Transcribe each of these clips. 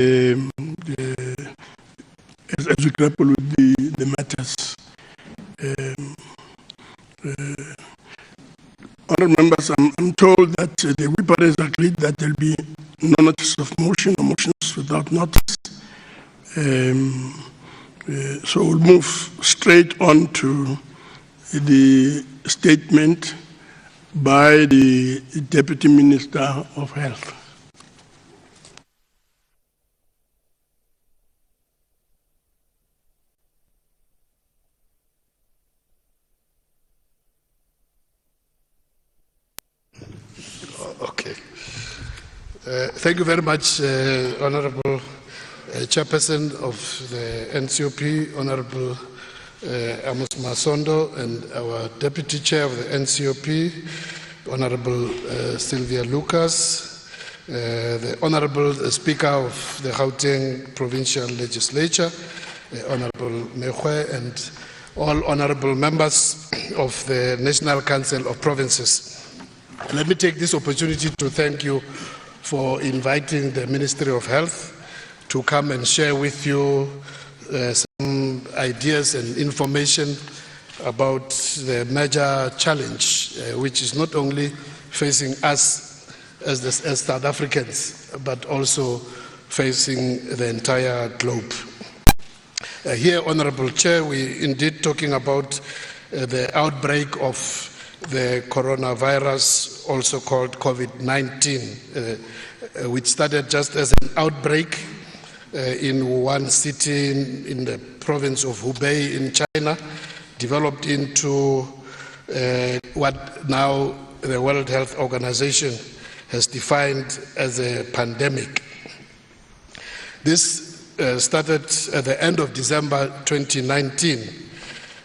as we grapple with the matters. Honourable members, I'm told that the whip has agreed that there will be no notice of motion or motions without notice. So we'll move straight on to the statement by the Deputy Minister of Health. Okay. Thank you very much, Honourable Chairperson of the NCOP, Honourable Amos Masondo, and our Deputy Chair of the NCOP, Honourable Sylvia Lucas, the Honourable Speaker of the Gauteng Provincial Legislature, Honourable Mekwe, and all Honourable members of the National Council of Provinces. Let me take this opportunity to thank you for inviting the Ministry of Health to come and share with you some ideas and information about the major challenge, which is not only facing us as South Africans, but also facing the entire globe. Here, Honourable Chair, we're indeed talking about the outbreak of the coronavirus, also called COVID-19, which started just as an outbreak in one city in the province of Hubei in China, developed into what now the World Health Organization has defined as a pandemic. This started at the end of December 2019.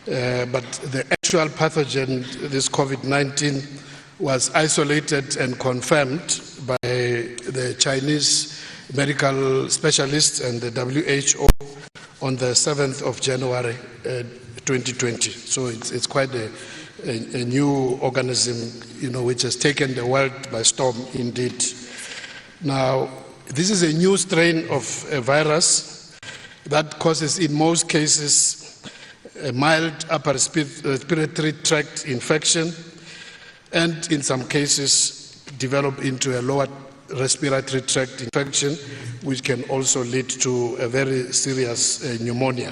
But the actual pathogen, this COVID-19, was isolated and confirmed by the Chinese medical specialists and the WHO on the 7th of January 2020. So it's quite a new organism, which has taken the world by storm indeed. Now, this is a new strain of a virus that causes, in most cases, a mild upper respiratory tract infection, and in some cases develop into a lower respiratory tract infection, which can also lead to a very serious pneumonia.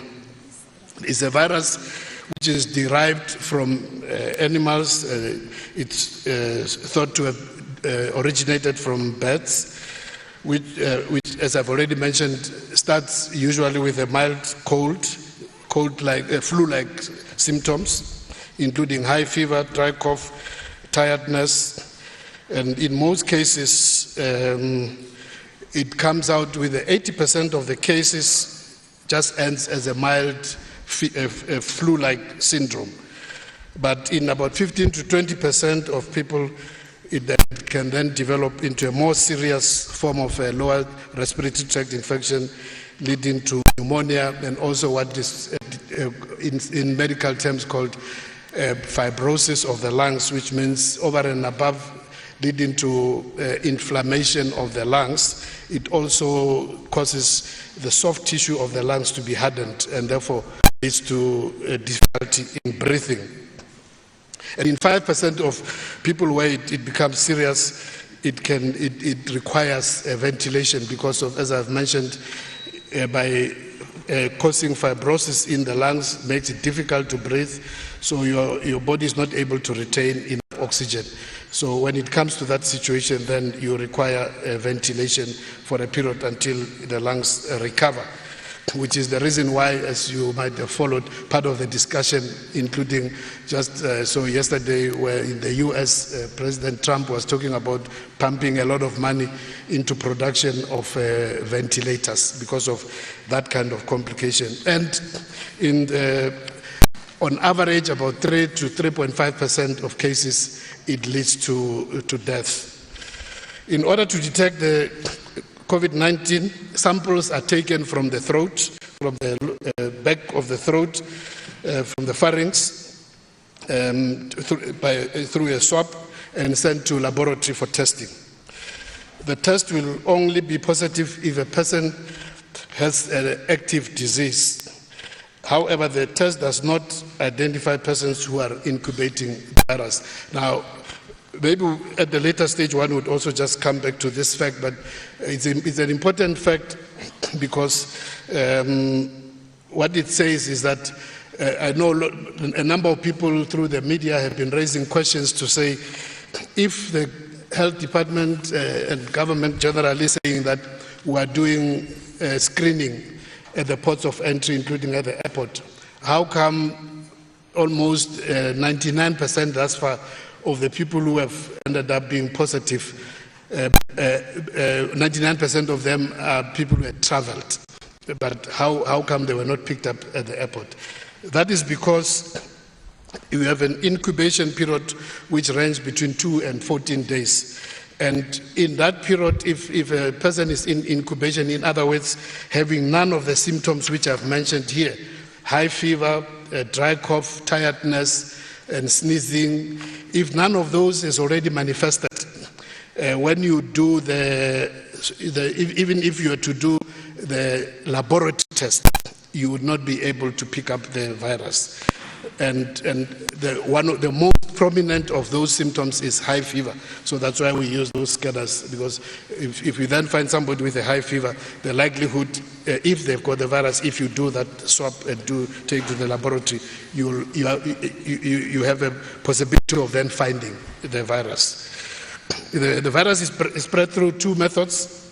It's a virus which is derived from animals. It's thought to have originated from bats, which, as I've already mentioned, starts usually with a mild cold-like, flu-like symptoms, including high fever, dry cough, tiredness, and in most cases, it comes out with 80% of the cases just ends as a mild flu-like syndrome. But in about 15 to 20% of people, it can then develop into a more serious form of a lower respiratory tract infection, leading to pneumonia, and also what is in medical terms called fibrosis of the lungs, which means over and above leading to inflammation of the lungs. It also causes the soft tissue of the lungs to be hardened, and therefore leads to difficulty in breathing. And in 5% of people where it becomes serious, it requires a ventilation because of, as I've mentioned, by causing fibrosis in the lungs, makes it difficult to breathe, so your body is not able to retain enough oxygen. So when it comes to that situation, then you require a ventilation for a period until the lungs recover, which is the reason why, as you might have followed, part of the discussion, including just so yesterday, where in the US, President Trump was talking about pumping a lot of money into production of ventilators because of that kind of complication. And on average, about 3 to 3.5% of cases, it leads to death. In order to detect the COVID-19, samples are taken from the throat, from the back of the throat, from the pharynx, through a swab, and sent to laboratory for testing. The test will only be positive if a person has an active disease. However, the test does not identify persons who are incubating the virus. Now, maybe at the later stage one would also just come back to this fact, but it's an important fact because what it says is that I know a number of people through the media have been raising questions to say if the health department and government generally saying that we are doing screening at the ports of entry, including at the airport, how come almost 99% thus far of the people who have ended up being positive, 99% of them are people who had traveled, but how come they were not picked up at the airport? That is because you have an incubation period which ranges between 2 and 14 days. And in that period, if a person is in incubation, in other words, having none of the symptoms which I've mentioned here, high fever, dry cough, tiredness, and sneezing, if none of those is already manifested, when you do even if you were to do the laboratory test, you would not be able to pick up the virus. And one of the most prominent of those symptoms is high fever. So that's why we use those scanners, because if you then find somebody with a high fever, the likelihood, if they've got the virus, if you do that swab and take to the laboratory, you have a possibility of then finding the virus. The virus is spread through two methods: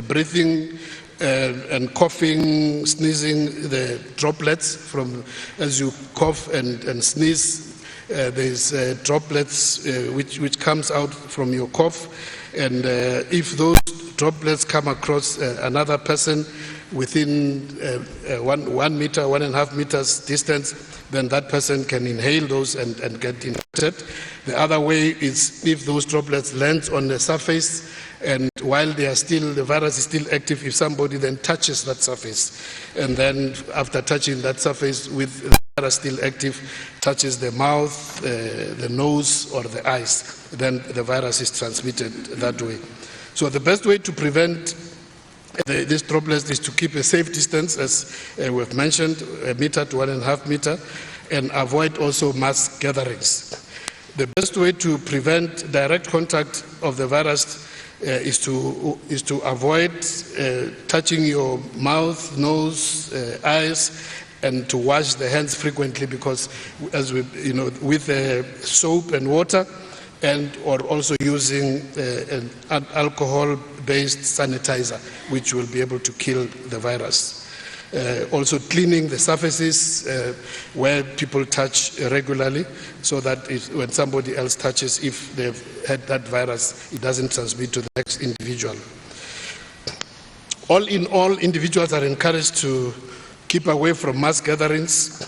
breathing and coughing, sneezing, the droplets from as you cough and sneeze, there's droplets which comes out from your cough, and if those droplets come across another person within 1 meter, 1.5 meters distance, then that person can inhale those and get infected. The other way is if those droplets land on the surface, and while they are still, the virus is still active, if somebody then touches that surface, and then after touching that surface with the virus still active, touches the mouth, the nose, or the eyes, then the virus is transmitted that way. So the best way to prevent these droplets is to keep a safe distance, as we've mentioned, 1 meter to 1.5 meter, and avoid also mass gatherings. The best way to prevent direct contact of the virus is to avoid touching your mouth, nose, eyes, and to wash the hands frequently, because as we, with soap and water, and or also using an alcohol-based sanitizer, which will be able to kill the virus. Also cleaning the surfaces where people touch regularly, so that when somebody else touches, if they've had that virus, it doesn't transmit to the next individual. All in all, individuals are encouraged to keep away from mass gatherings,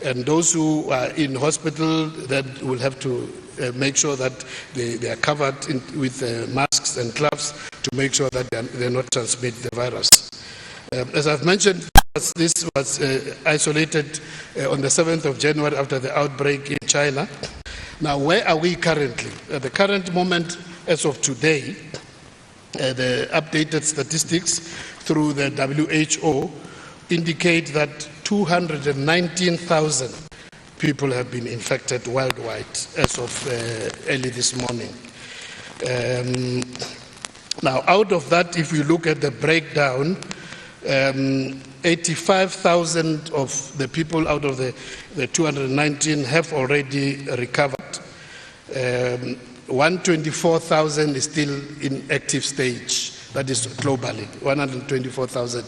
and those who are in hospital then will have to make sure that they are covered with masks and gloves to make sure that they not transmit the virus. As I've mentioned, this was isolated on the 7th of January after the outbreak in China. Now, where are we currently? At the current moment, as of today, the updated statistics through the WHO indicate that 219,000 people have been infected worldwide as of early this morning. Now, out of that, if you look at the breakdown, 85,000 of the people out of the 219 have already recovered. 124,000 is still in active stage. That is globally. 124,000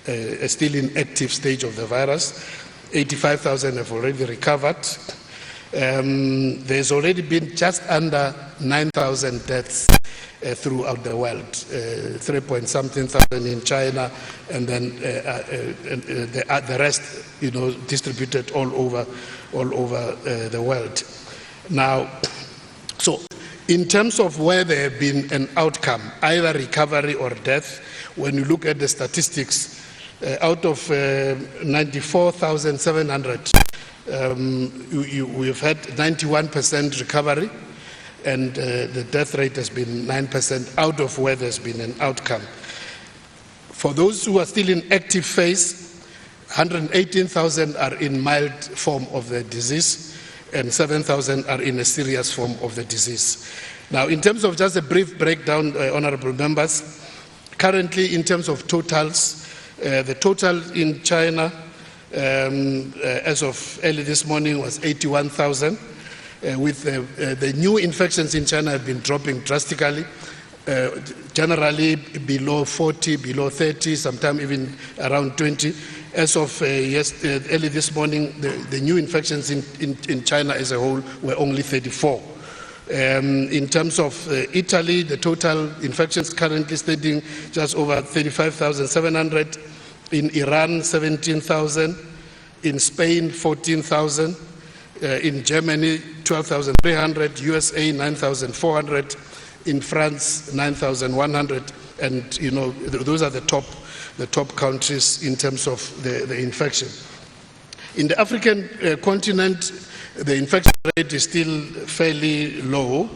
is still in active stage of the virus. 85,000 have already recovered. There's already been just under 9,000 deaths throughout the world, 3-point-something thousand in China, and then the rest, distributed all over the world. Now, so in terms of where there have been an outcome, either recovery or death, when you look at the statistics, out of 94,700, we've had 91% recovery. and the death rate has been 9%, out of where there's been an outcome. For those who are still in active phase, 118,000 are in mild form of the disease, and 7,000 are in a serious form of the disease. Now, in terms of just a brief breakdown, honorable members, currently in terms of totals, the total in China as of early this morning was 81,000. With the new infections in China have been dropping drastically, generally below 40, below 30, sometimes even around 20. As of early this morning, the new infections in China as a whole were only 34. In terms of Italy, the total infections currently standing just over 35,700. In Iran, 17,000. In Spain, 14,000. In Germany, 12,300. USA, 9,400. In France, 9,100. And those are the top countries in terms of the infection. In the African continent, the infection rate is still fairly low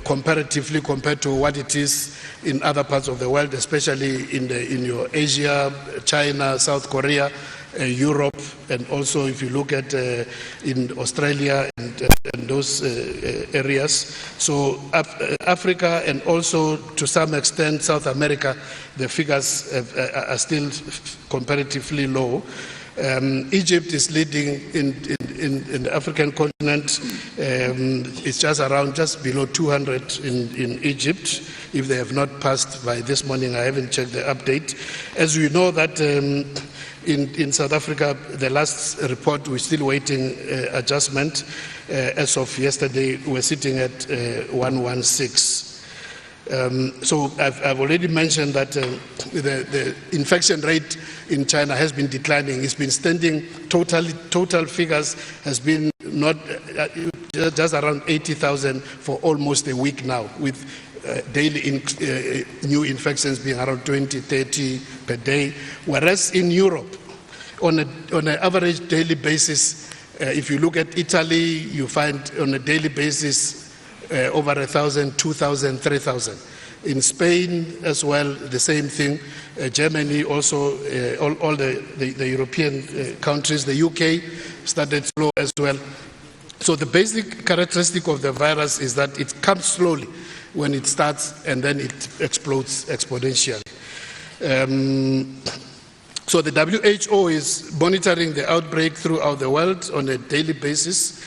comparatively compared to what it is in other parts of the world, especially in your Asia, China, South Korea, Europe, and also if you look at in Australia and those areas. So Africa and also to some extent South America, the figures are still comparatively low. Egypt is leading in the African continent. It's just below 200 in Egypt, if they have not passed by this morning. I haven't checked the update. As we know that in South Africa, the last report, we're still waiting adjustment. As of yesterday, we're sitting at 116. So I've already mentioned that the infection rate in China has been declining. It's been standing, total figures has been not just around 80,000 for almost a week now, with daily new infections being around 20, 30 per day. Whereas in Europe, on an average daily basis, if you look at Italy, you find on a daily basis over 1,000, 2,000, 3,000. In Spain as well, the same thing. Germany also, all the European countries, the UK started slow as well. So the basic characteristic of the virus is that it comes slowly when it starts and then it explodes exponentially. So the WHO is monitoring the outbreak throughout the world on a daily basis.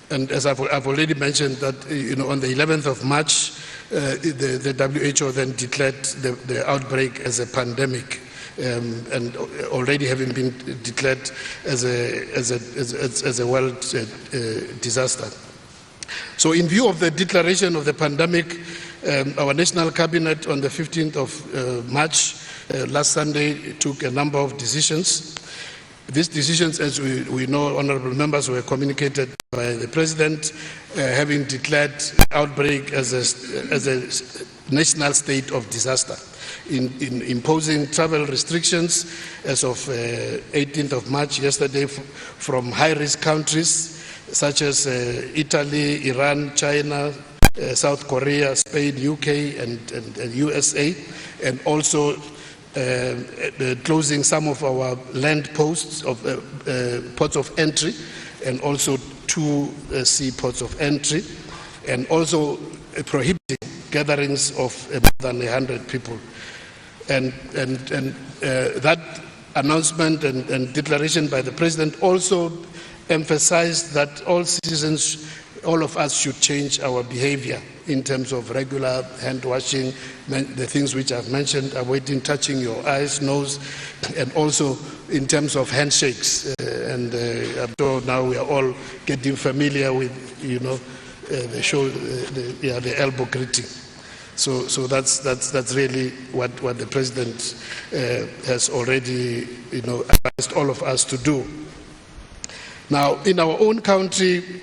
And as I've already mentioned that, on the 11th of March, the WHO then declared the outbreak as a pandemic, and already having been declared as a world disaster. So in view of the declaration of the pandemic, our National Cabinet on the 15th of March, last Sunday, took a number of decisions. These decisions, as we know, honorable members, were communicated by the President, having declared outbreak as a national state of disaster, in imposing travel restrictions as of 18th of March, yesterday, from high-risk countries such as Italy, Iran, China, South Korea, Spain, UK, and USA, and also closing some of our land posts of ports of entry, and also 2 sea ports of entry, and also prohibiting gatherings of more than 100 people. And that announcement and declaration by the President also emphasized that all citizens, all of us, should change our behavior in terms of regular hand washing, the things which I've mentioned, avoiding touching your eyes, nose, and also in terms of handshakes. And I'm sure now we are all getting familiar with, the elbow greeting. So that's really what the President has already, advised all of us to do. Now, in our own country,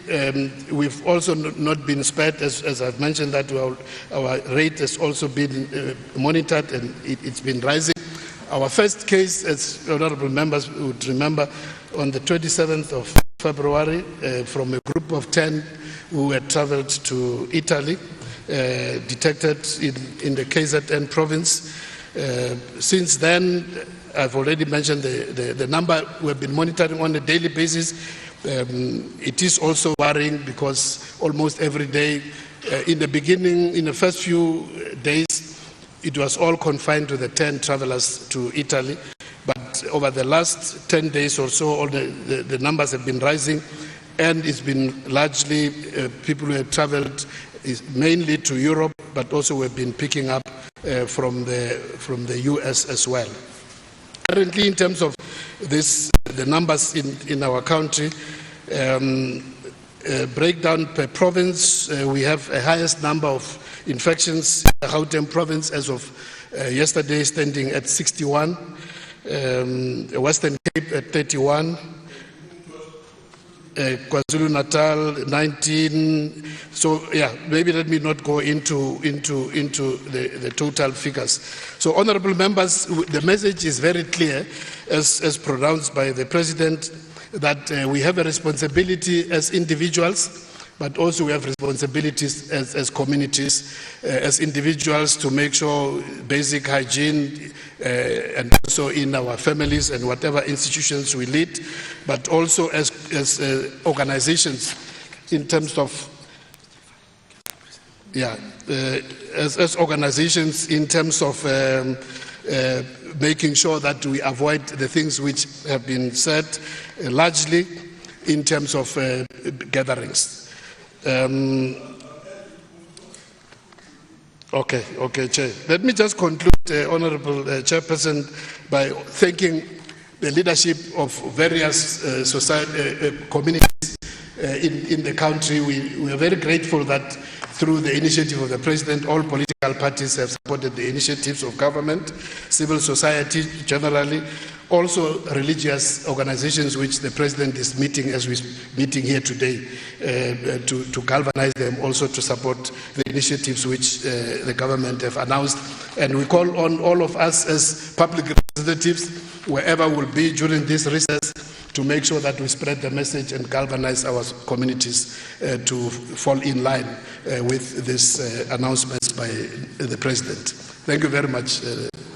we've also not been spared, as I've mentioned, that our rate has also been monitored, and it's been rising. Our first case, as honorable members would remember, on the 27th of February, from a group of 10, who had traveled to Italy, detected in the KZN province. Since then, I've already mentioned the number we've been monitoring on a daily basis. It is also worrying because almost every day, in the beginning, in the first few days, it was all confined to the 10 travelers to Italy. But over the last 10 days or so, all the numbers have been rising, and it's been largely people who have traveled mainly to Europe, but also we've been picking up from the US as well. Currently, in terms of the numbers in our country, breakdown per province, we have a highest number of infections in the Gauteng province as of yesterday, standing at 61, Western Cape at 31, KwaZulu-Natal 19. So yeah, maybe let me not go into the total figures. So honourable members, the message is very clear, as pronounced by the President, that we have a responsibility as individuals, but also we have responsibilities as communities, as individuals, to make sure basic hygiene and also in our families and whatever institutions we lead, but also as organizations in terms of, as organizations in terms of making sure that we avoid the things which have been said largely in terms of gatherings. Okay, Chair. Let me just conclude, Honourable Chairperson, by thanking the leadership of various communities in the country. We are very grateful that through the initiative of the President, all political parties have supported the initiatives of government, civil society generally, also religious organizations which the President is meeting as we're meeting here today, to galvanize them also to support the initiatives which the government have announced. And we call on all of us as public representatives, wherever we'll be during this recess, to make sure that we spread the message and galvanize our communities to fall in line with these announcements by the President. Thank you very much,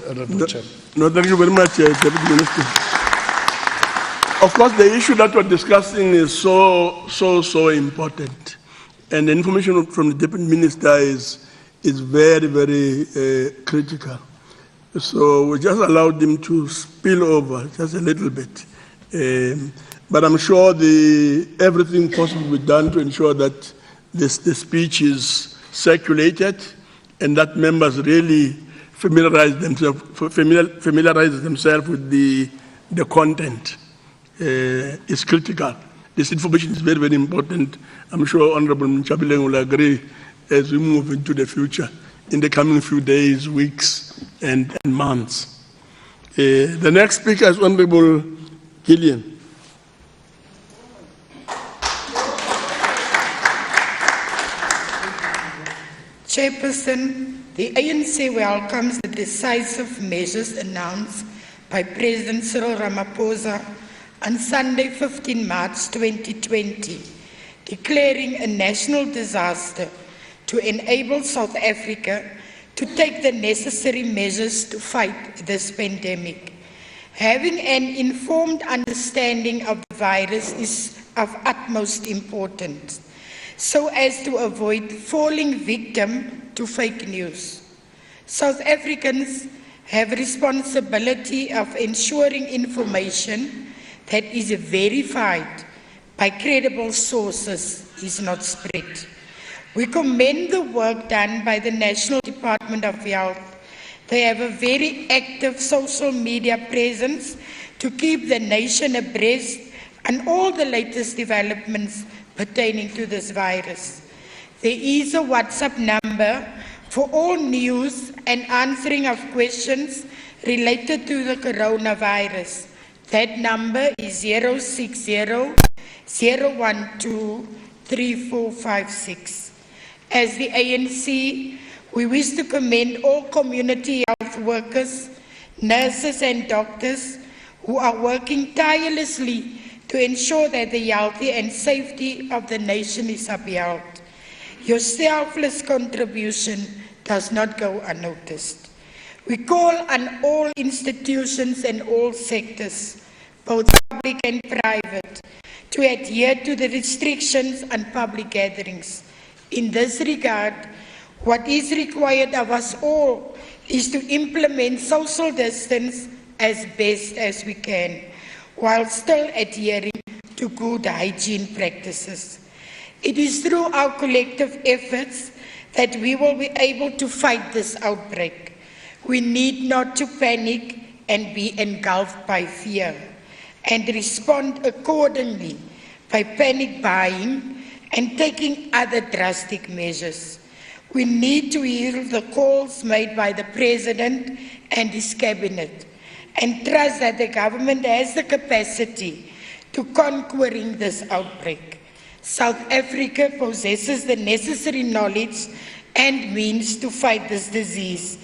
Honourable Chair. No, thank you very much, Deputy Minister. Of course, the issue that we're discussing is so important, and the information from the Deputy Minister is very, very critical. So we just allowed him to spill over just a little bit. But I'm sure everything possible will be done to ensure that the speech is circulated and that members really familiarize themselves with the content. It's critical. This information is very, very important. I'm sure Honourable Mchabileng will agree as we move into the future in the coming few days, weeks, and months. The next speaker is Honourable Gillian. Chairperson, the ANC welcomes the decisive measures announced by President Cyril Ramaphosa on Sunday, 15 March 2020, declaring a national disaster to enable South Africa to take the necessary measures to fight this pandemic. Having an informed understanding of the virus is of utmost importance, so as to avoid falling victim to fake news. South Africans have a responsibility of ensuring information that is verified by credible sources is not spread. We commend the work done by the National Department of Health. They have a very active social media presence to keep the nation abreast on all the latest developments pertaining to this virus. There is a WhatsApp number for all news and answering of questions related to the coronavirus. That number is 060-012-3456. As the ANC, we wish to commend all community health workers, nurses and doctors who are working tirelessly to ensure that the health and safety of the nation is upheld. Your selfless contribution does not go unnoticed. We call on all institutions and all sectors, both public and private, to adhere to the restrictions on public gatherings. In this regard, what is required of us all is to implement social distance as best as we can, while still adhering to good hygiene practices. It is through our collective efforts that we will be able to fight this outbreak. We need not to panic and be engulfed by fear, and respond accordingly by panic buying and taking other drastic measures. We need to hear the calls made by the President and his Cabinet, and trust that the government has the capacity to conquering this outbreak. South Africa possesses the necessary knowledge and means to fight this disease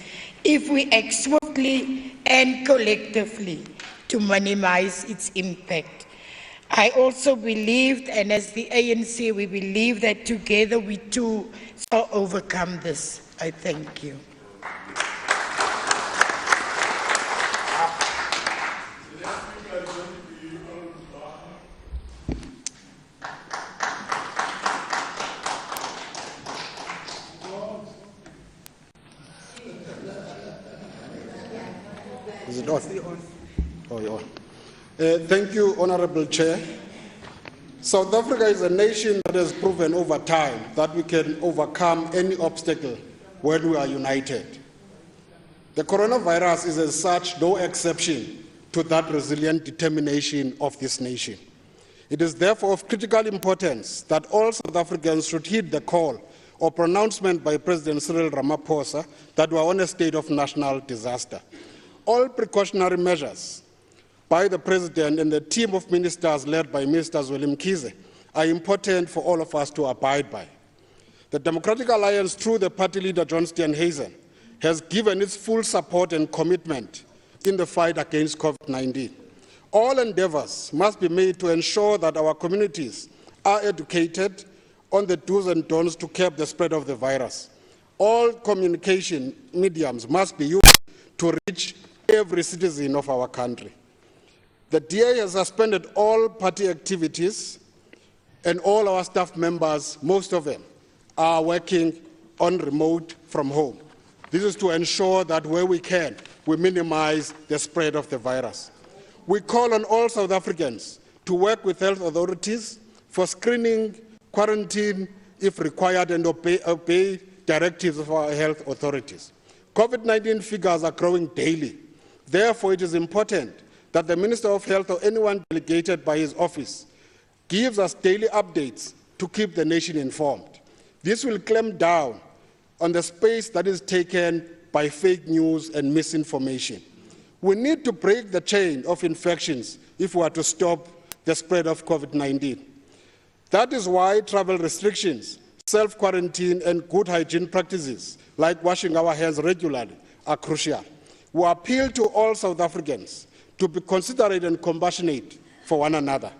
if we act swiftly and collectively to minimize its impact. I also believed, and as the ANC, we believe that together we too shall overcome this. I thank you. Is it on? Oh, you're on. Thank you, Honorable Chair. South Africa is a nation that has proven over time that we can overcome any obstacle when we are united. The coronavirus is as such no exception to that resilient determination of this nation. It is therefore of critical importance that all South Africans should heed the call or pronouncement by President Cyril Ramaphosa that we are on a state of national disaster. All precautionary measures by the President and the team of ministers led by Minister Zweli Mkhize are important for all of us to abide by. The Democratic Alliance, through the party leader John Steenhuisen, has given its full support and commitment in the fight against COVID-19. All endeavors must be made to ensure that our communities are educated on the do's and don'ts to curb the spread of the virus. All communication mediums must be used to reach every citizen of our country. The DA has suspended all party activities, and all our staff members, most of them, are working on remote from home. This is to ensure that where we can, we minimize the spread of the virus. We call on all South Africans to work with health authorities for screening, quarantine if required, and obey directives of our health authorities. COVID-19 figures are growing daily. Therefore, it is important that the Minister of Health or anyone delegated by his office gives us daily updates to keep the nation informed. This will clamp down on the space that is taken by fake news and misinformation. We need to break the chain of infections if we are to stop the spread of COVID-19. That is why travel restrictions, self-quarantine, and good hygiene practices, like washing our hands regularly, are crucial. We appeal to all South Africans to be considerate and compassionate for one another.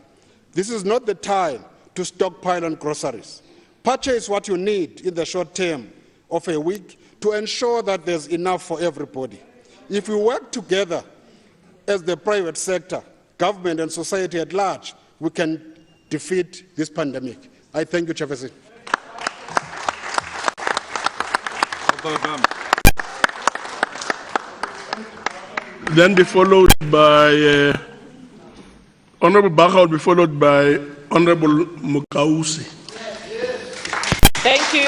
This is not the time to stockpile on groceries. Purchase what you need in the short term of a week to ensure that there's enough for everybody. If we work together as the private sector, government, and society at large, we can defeat this pandemic. I thank you, Chairperson. Then be followed by Honorable Bacha will be followed by Honorable Mukausi. Thank you.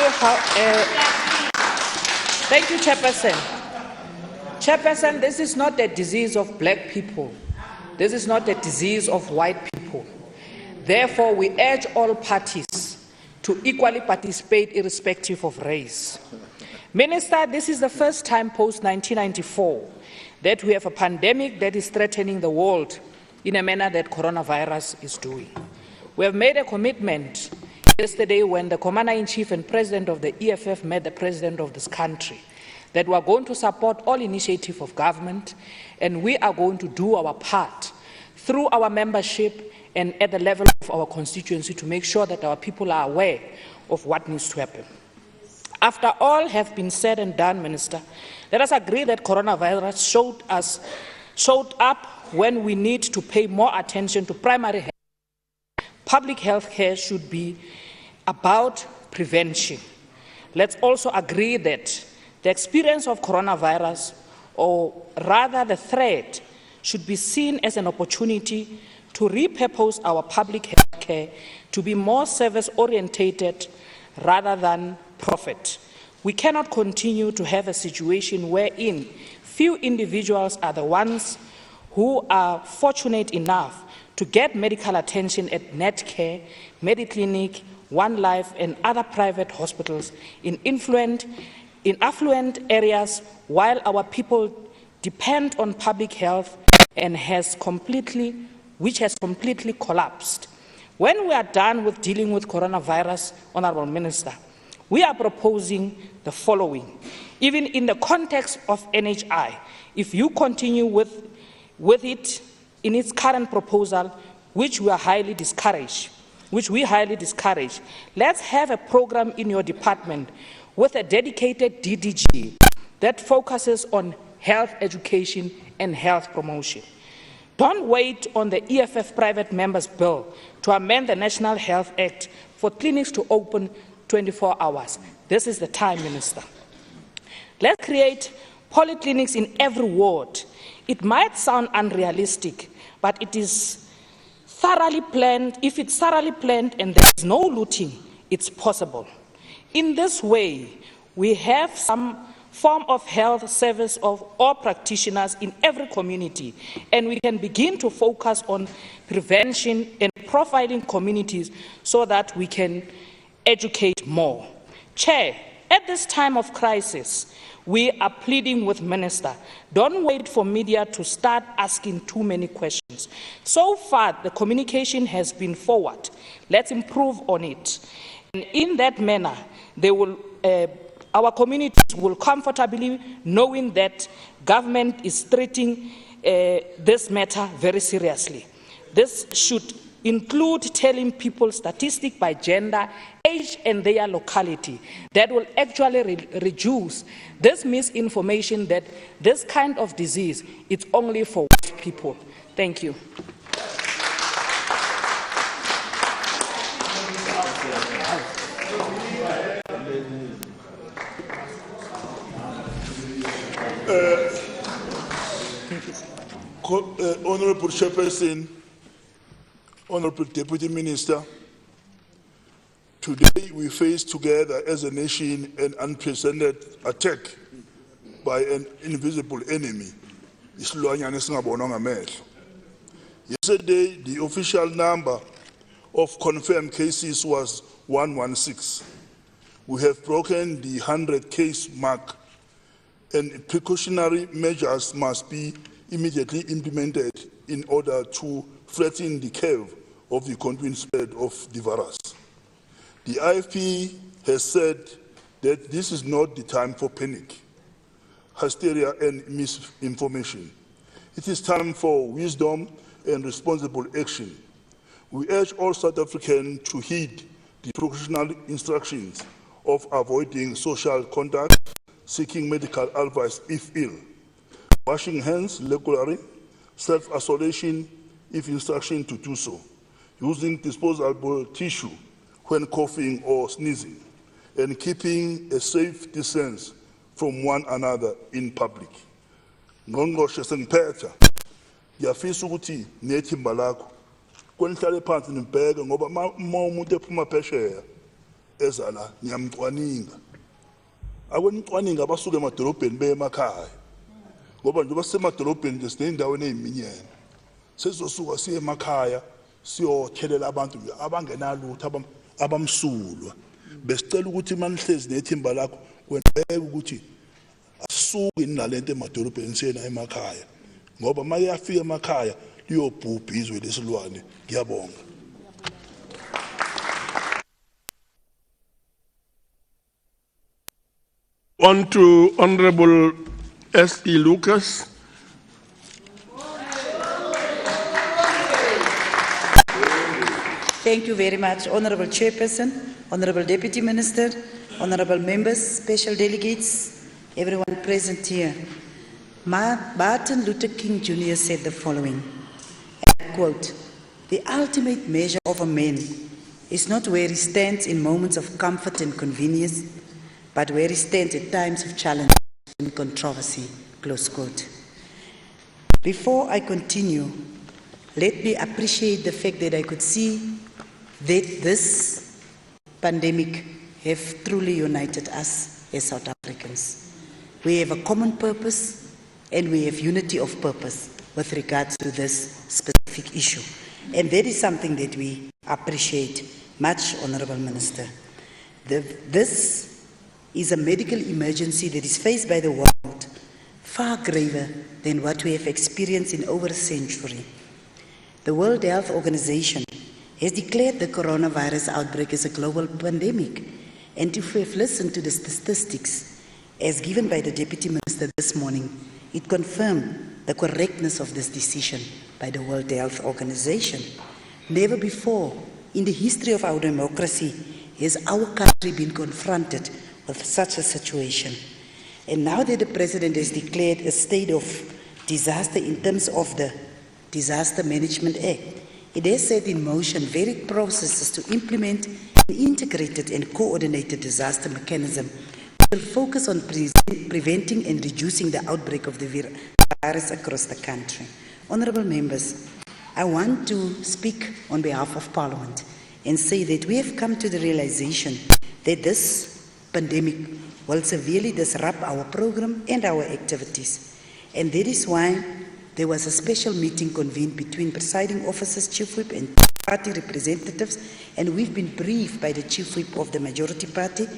Thank you, Chairperson. Chairperson, this is not a disease of black people. This is not a disease of white people. Therefore, we urge all parties to equally participate irrespective of race. Minister, this is the first time post-1994 that we have a pandemic that is threatening the world in a manner that coronavirus is doing. We have made a commitment yesterday when the Commander-in-Chief and President of the EFF met the President of this country that we are going to support all initiatives of government, and we are going to do our part through our membership and at the level of our constituency to make sure that our people are aware of what needs to happen. After all have been said and done, Minister, let us agree that coronavirus showed up when we need to pay more attention to primary health. Public health care should be about prevention. Let's also agree that the experience of coronavirus, or rather the threat, should be seen as an opportunity to repurpose our public health care to be more service-orientated rather than profit. We cannot continue to have a situation wherein few individuals are the ones who are fortunate enough to get medical attention at Netcare, Mediclinic, One Life, and other private hospitals in affluent areas, while our people depend on public health and which has completely collapsed. When we are done with dealing with coronavirus, Honourable Minister, we are proposing the following. Even in the context of NHI, if you continue with it in its current proposal, which we highly discourage, let's have a program in your department with a dedicated DDG that focuses on health education and health promotion. Don't wait on the EFF private members bill to amend the National Health Act for clinics to open 24 hours. This is the time, Minister. Let's create polyclinics in every ward. It might sound unrealistic, but it is thoroughly planned. If it's thoroughly planned and there is no looting, it's possible. In this way, we have some form of health service of all practitioners in every community, and we can begin to focus on prevention and profiling communities so that we can educate more. Chair, at this time of crisis, we are pleading with Minister, don't wait for media to start asking too many questions. So far, the communication has been forward. Let's improve on it. And in that manner, our communities will comfortably knowing that government is treating this matter very seriously. This should include telling people statistics by gender, age, and their locality. That will actually reduce this misinformation that this kind of disease is only for white people. Thank you. Honourable Chairperson, Honourable Deputy Minister, today we face together as a nation an unprecedented attack by an invisible enemy. Yesterday, the official number of confirmed cases was 116. We have broken the 100 case mark, and precautionary measures must be immediately implemented in order to flatten the curve of the continuing spread of the virus. The IFP has said that this is not the time for panic, hysteria, and misinformation. It is time for wisdom and responsible action. We urge all South Africans to heed the precautionary instructions of avoiding social contact, seeking medical advice if ill, washing hands regularly, self-isolation if instructed to do so, using disposable tissue when coughing or sneezing, and keeping a safe distance from one another in public. Ngqongqoshe sengiphetha, ngiyafisa ukuthi nethimba lakho kwenihlale phansi nibheke ngoba uma umuntu ephuma phesheya eza la niyamcwaninga. Akwenicwaninga abasuke emadolobheni beye emakhaya. Ngoba njengoba sisemadolobheni nje siney'ndaweni ey'minyene. Sizosuka siye emakhaya siyothelela abantu abangenalutho abamsulwa. Besicela ukuthi manihlezi nethimba lakho kwenbeke ukuthi asuke nalento emadolobheni siyena emakhaya. Ngoba uma yafika emakhaya liyobhubha izwe lesilwane. Ngiyabonga. On to Honorable S.E. Lucas. Thank you very much, Honourable Chairperson, Honourable Deputy Minister, Honourable Members, Special Delegates, everyone present here. Martin Luther King Jr. said the following, and I quote, "The ultimate measure of a man is not where he stands in moments of comfort and convenience, but where he stands at times of challenge and controversy," close quote. Before I continue, let me appreciate the fact that I could see that this pandemic have truly united us as South Africans. We have a common purpose and we have unity of purpose with regards to this specific issue. And that is something that we appreciate much, Honourable Minister. This is a medical emergency that is faced by the world, far graver than what we have experienced in over a century. The World Health Organization has declared the coronavirus outbreak as a global pandemic. And if we have listened to the statistics as given by the Deputy Minister this morning, it confirmed the correctness of this decision by the World Health Organization. Never before in the history of our democracy has our country been confronted with such a situation. And now that the President has declared a state of disaster in terms of the Disaster Management Act, it has set in motion various processes to implement an integrated and coordinated disaster mechanism that will focus on preventing and reducing the outbreak of the virus across the country. Honourable members, I want to speak on behalf of Parliament and say that we have come to the realization that this pandemic will severely disrupt our program and our activities. And that is why there was a special meeting convened between presiding officers, Chief Whip and party representatives, and we've been briefed by the Chief Whip of the majority party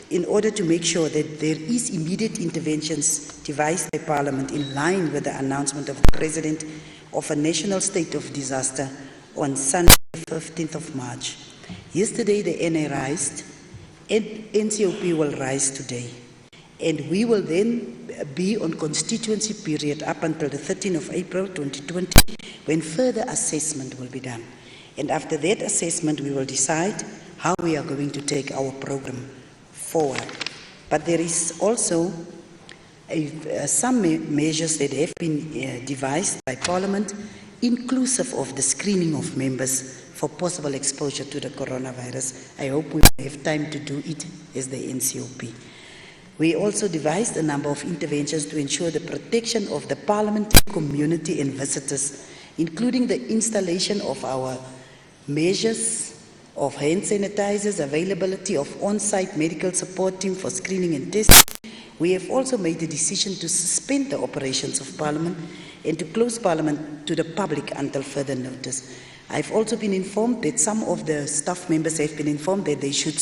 in order to make sure that there is immediate interventions devised by Parliament in line with the announcement of the President of a national state of disaster on Sunday, 15th of March. Yesterday the NA rised, and NCOP will rise today. And we will then be on constituency period up until the 13th of April 2020, when further assessment will be done. And after that assessment, we will decide how we are going to take our program forward. But there is also some measures that have been devised by Parliament, inclusive of the screening of members for possible exposure to the coronavirus. I hope we have time to do it as the NCOP. We also devised a number of interventions to ensure the protection of the parliamentary community and visitors, including the installation of our measures of hand sanitizers, availability of on-site medical support team for screening and testing. We have also made the decision to suspend the operations of Parliament and to close Parliament to the public until further notice. I've also been informed that some of the staff members have been informed that they should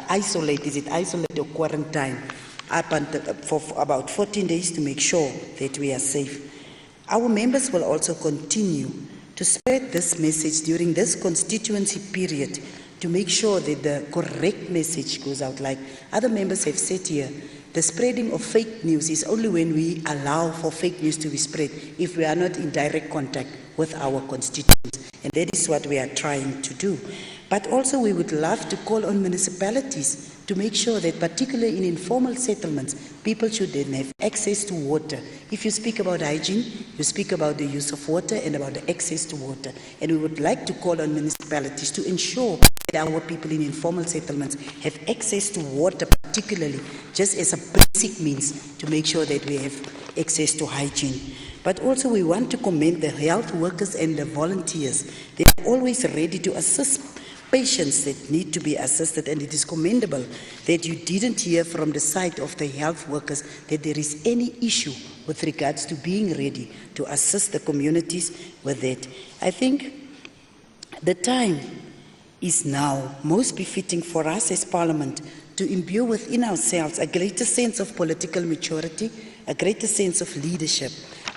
isolate, is it isolate or quarantine, up until, for about 14 days to make sure that we are safe. Our members will also continue to spread this message during this constituency period to make sure that the correct message goes out. Like other members have said here, the spreading of fake news is only when we allow for fake news to be spread, if we are not in direct contact with our constituents. And that is what we are trying to do. But also we would love to call on municipalities to make sure that, particularly in informal settlements, people should then have access to water. If you speak about hygiene, you speak about the use of water and about the access to water. And we would like to call on municipalities to ensure that our people in informal settlements have access to water, particularly just as a basic means to make sure that we have access to hygiene. But also we want to commend the health workers and the volunteers. They are always ready to assist patients that need to be assisted, and it is commendable that you didn't hear from the side of the health workers that there is any issue with regards to being ready to assist the communities with that. I think the time is now most befitting for us as Parliament to imbue within ourselves a greater sense of political maturity, a greater sense of leadership.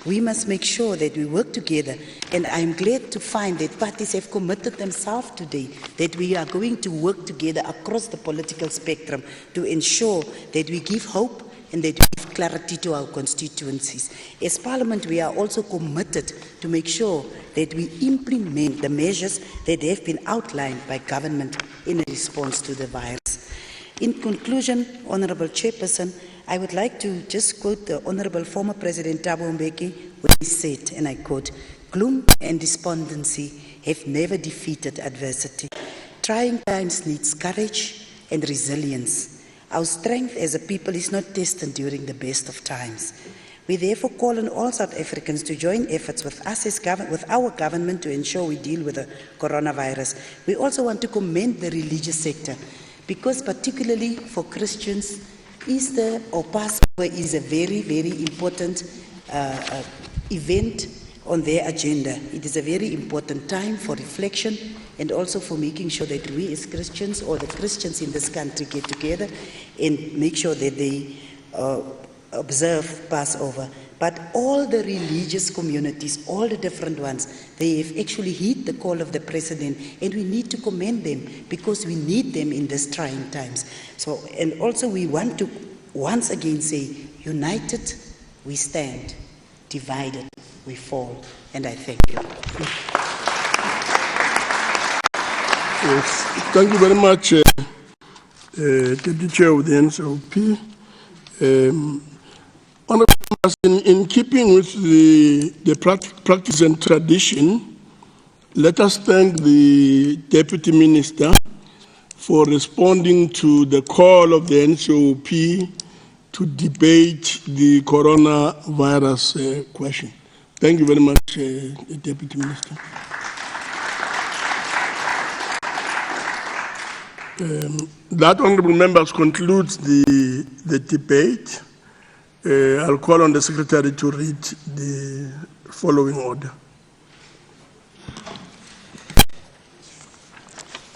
We must make sure that we work together, and I'm glad to find that parties have committed themselves today that we are going to work together across the political spectrum to ensure that we give hope and that we give clarity to our constituencies. As Parliament, we are also committed to make sure that we implement the measures that have been outlined by government in response to the virus. In conclusion, Honourable Chairperson, I would like to just quote the Honourable former President Thabo Mbeki when he said, and I quote, "Gloom and despondency have never defeated adversity. Trying times needs courage and resilience. Our strength as a people is not tested during the best of times. We therefore call on all South Africans to join efforts with us as with our government to ensure we deal with the coronavirus. We also want to commend the religious sector, because particularly for Christians, Easter or Passover is a very, very important event on their agenda. It is a very important time for reflection and also for making sure that we as Christians, or the Christians in this country, get together and make sure that they observe Passover. But all the religious communities, all the different ones, they have actually heed the call of the President, and we need to commend them because we need them in these trying times. So, and also we want to once again say, united we stand, divided we fall. And I thank you. Yes, thank you very much, Deputy Chair of the NCOP. Honourable members, in keeping with the practice and tradition, let us thank the Deputy Minister for responding to the call of the NCOP to debate the coronavirus question. Thank you very much, Deputy Minister. That, honourable members, concludes the debate. I'll call on the Secretary to read the following order.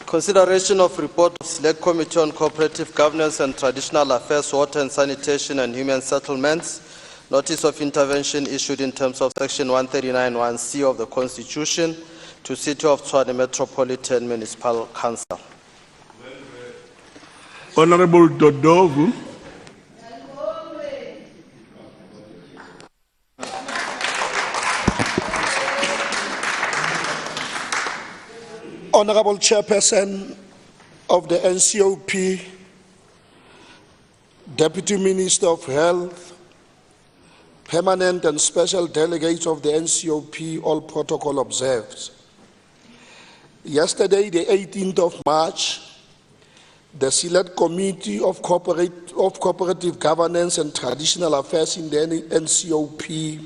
Consideration of report of Select Committee on Cooperative Governance and Traditional Affairs, Water and Sanitation and Human Settlements. Notice of intervention issued in terms of Section 139(1)(c) of the Constitution to City of Tshwane Metropolitan Municipal Council. Honourable Dodovu. Honourable Chairperson of the NCOP, Deputy Minister of Health, Permanent and Special Delegates of the NCOP, all protocol observed. Yesterday, the 18th of March, the Select Committee of Cooperative Governance and Traditional Affairs in the NCOP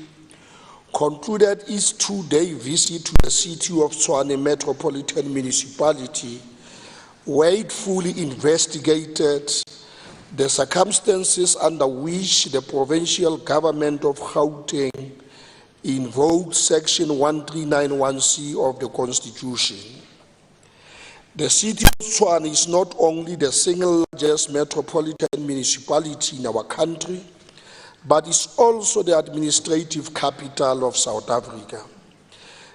concluded its two-day visit to the City of Tshwane Metropolitan Municipality, where it fully investigated the circumstances under which the provincial government of Gauteng invoked Section 139(1)(c) of the Constitution. The City of Tshwane is not only the single largest metropolitan municipality in our country, but is also the administrative capital of South Africa.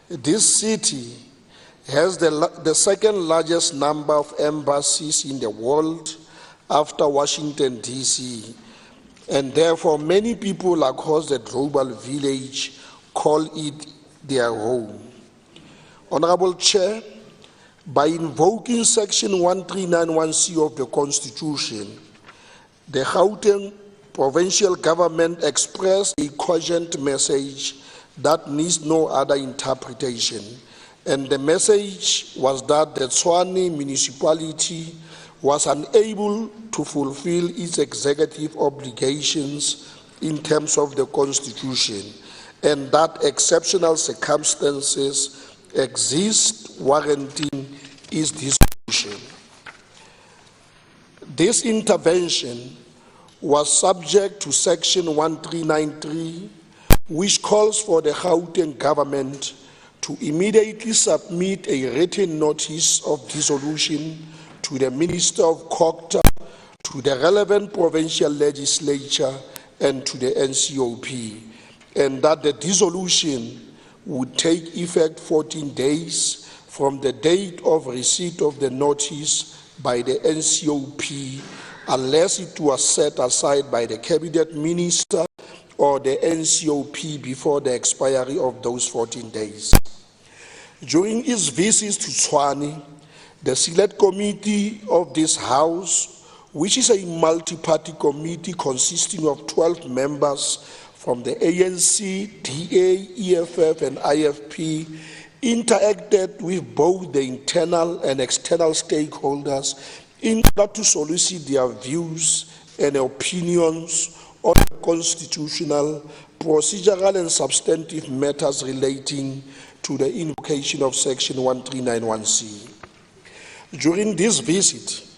This city has the second largest number of embassies in the world after Washington, D.C., and therefore many people across the global village call it their home. Honourable Chair, by invoking Section 139(1)(c) of the Constitution, the Gauteng provincial government expressed a cogent message that needs no other interpretation, and the message was that the Tshwane municipality was unable to fulfill its executive obligations in terms of the Constitution, and that exceptional circumstances exist warranting its dissolution. This intervention was subject to Section 1393, which calls for the Gauteng Government to immediately submit a written notice of dissolution to the Minister of Culture, to the relevant provincial legislature, and to the NCOP, and that the dissolution would take effect 14 days from the date of receipt of the notice by the NCOP unless it was set aside by the Cabinet Minister or the NCOP before the expiry of those 14 days. During its visits to Tshwane, the Select Committee of this House, which is a multi-party committee consisting of 12 members from the ANC, DA, EFF, and IFP, interacted with both the internal and external stakeholders in order to solicit their views and opinions on constitutional, procedural, and substantive matters relating to the invocation of Section 1391C. During this visit,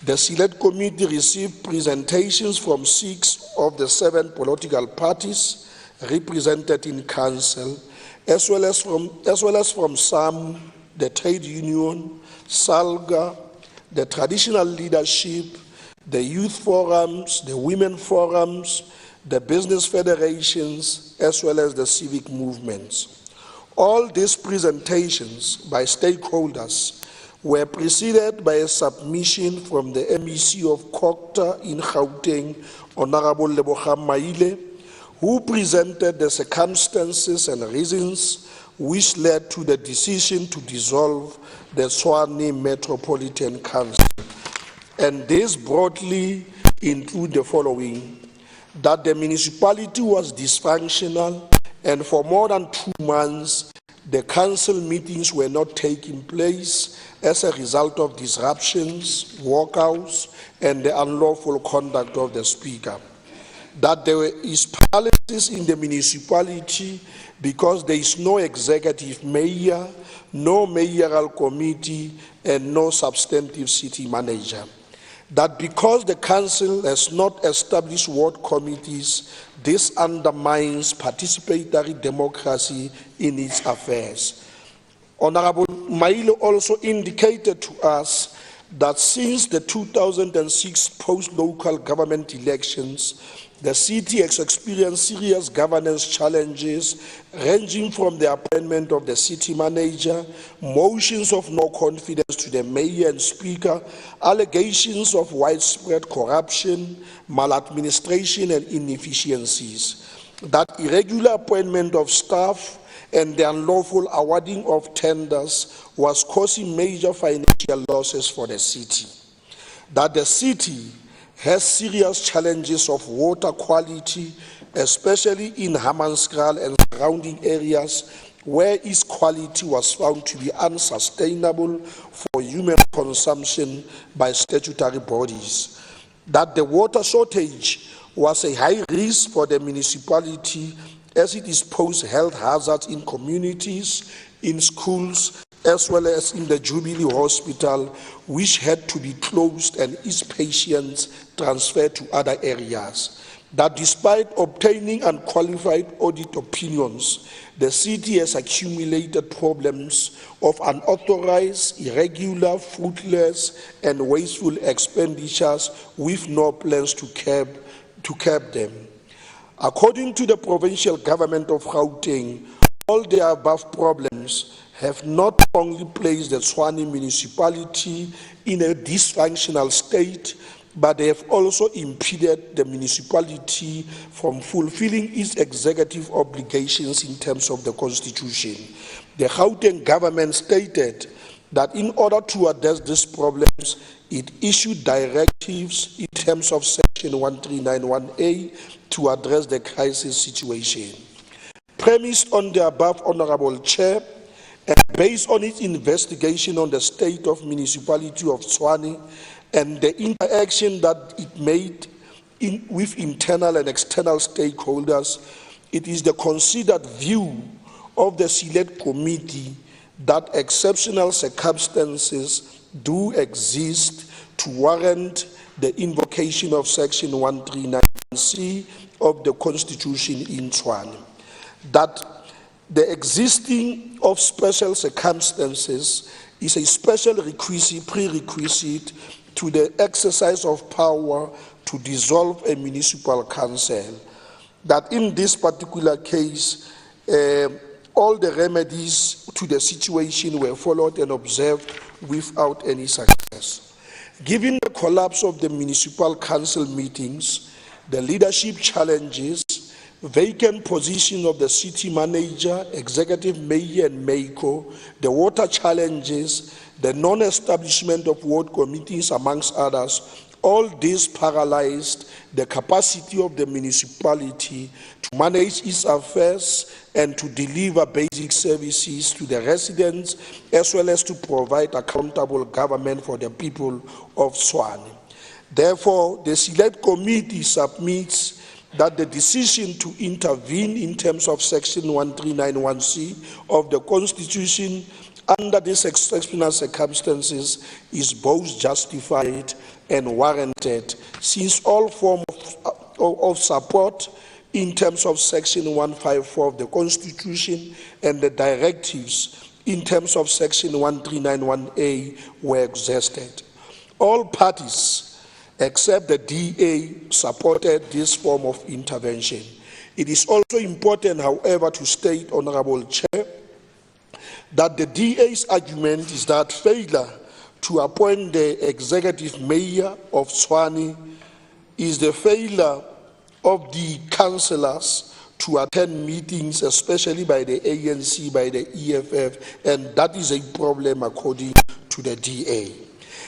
the Select Committee received presentations from 6 of the 7 political parties represented in Council, as well as from some, the trade union, SALGA, the traditional leadership, the youth forums, the women forums, the business federations, as well as the civic movements. All these presentations by stakeholders were preceded by a submission from the MEC of Kokta in Gauteng, Honorable Lebogang Maile, who presented the circumstances and reasons which led to the decision to dissolve the Tshwane Metropolitan Council. And this broadly include the following: that the municipality was dysfunctional, and for more than 2 months, the council meetings were not taking place as a result of disruptions, walkouts, and the unlawful conduct of the speaker. That there is paralysis in the municipality because there is no executive mayor, no mayoral committee, and no substantive city manager. That because the council has not established ward committees, this undermines participatory democracy in its affairs. Honorable Maile also indicated to us that since the 2006 post-local government elections, the city has experienced serious governance challenges ranging from the appointment of the city manager, motions of no confidence to the mayor and speaker, allegations of widespread corruption, maladministration, and inefficiencies. That irregular appointment of staff and the unlawful awarding of tenders was causing major financial losses for the city. That the city has serious challenges of water quality, especially in Hammanskraal and surrounding areas where its quality was found to be unsustainable for human consumption by statutory bodies. That the water shortage was a high risk for the municipality as it posed health hazards in communities, in schools, as well as in the Jubilee Hospital, which had to be closed and its patients transferred to other areas. That despite obtaining unqualified audit opinions, the city has accumulated problems of unauthorized, irregular, fruitless, and wasteful expenditures with no plans to curb them. According to the provincial government of Gauteng, all the above problems have not only placed the Tshwane municipality in a dysfunctional state, but they have also impeded the municipality from fulfilling its executive obligations in terms of the Constitution. The Gauteng government stated that in order to address these problems, it issued directives in terms of Section 1391A to address the crisis situation. Premised on the above, Honorable Chair, and based on its investigation on the state of municipality of Tshwane and the interaction that it made with internal and external stakeholders, it is the considered view of the Select Committee that exceptional circumstances do exist to warrant the invocation of Section 1391C of the Constitution in Tshwane. That the existing of special circumstances is a special prerequisite to the exercise of power to dissolve a municipal council. That in this particular case, all the remedies to the situation were followed and observed without any success. Given the collapse of the municipal council meetings, the leadership challenges, vacant position of the city manager, executive mayor and mayor, the water challenges, the non-establishment of ward committees, amongst others, all this paralyzed the capacity of the municipality to manage its affairs and to deliver basic services to the residents, as well as to provide accountable government for the people of Tshwane. Therefore, the Select Committee submits that the decision to intervene in terms of Section 1391C of the Constitution under these exceptional circumstances is both justified and warranted, since all forms of support in terms of Section 154 of the Constitution and the directives in terms of Section 1391A were exhausted. All parties except the DA supported this form of intervention. It is also important, however, to state, Honorable Chair, that the DA's argument is that failure to appoint the executive mayor of Tshwane is the failure of the councillors to attend meetings, especially by the ANC, by the EFF, and that is a problem according to the DA.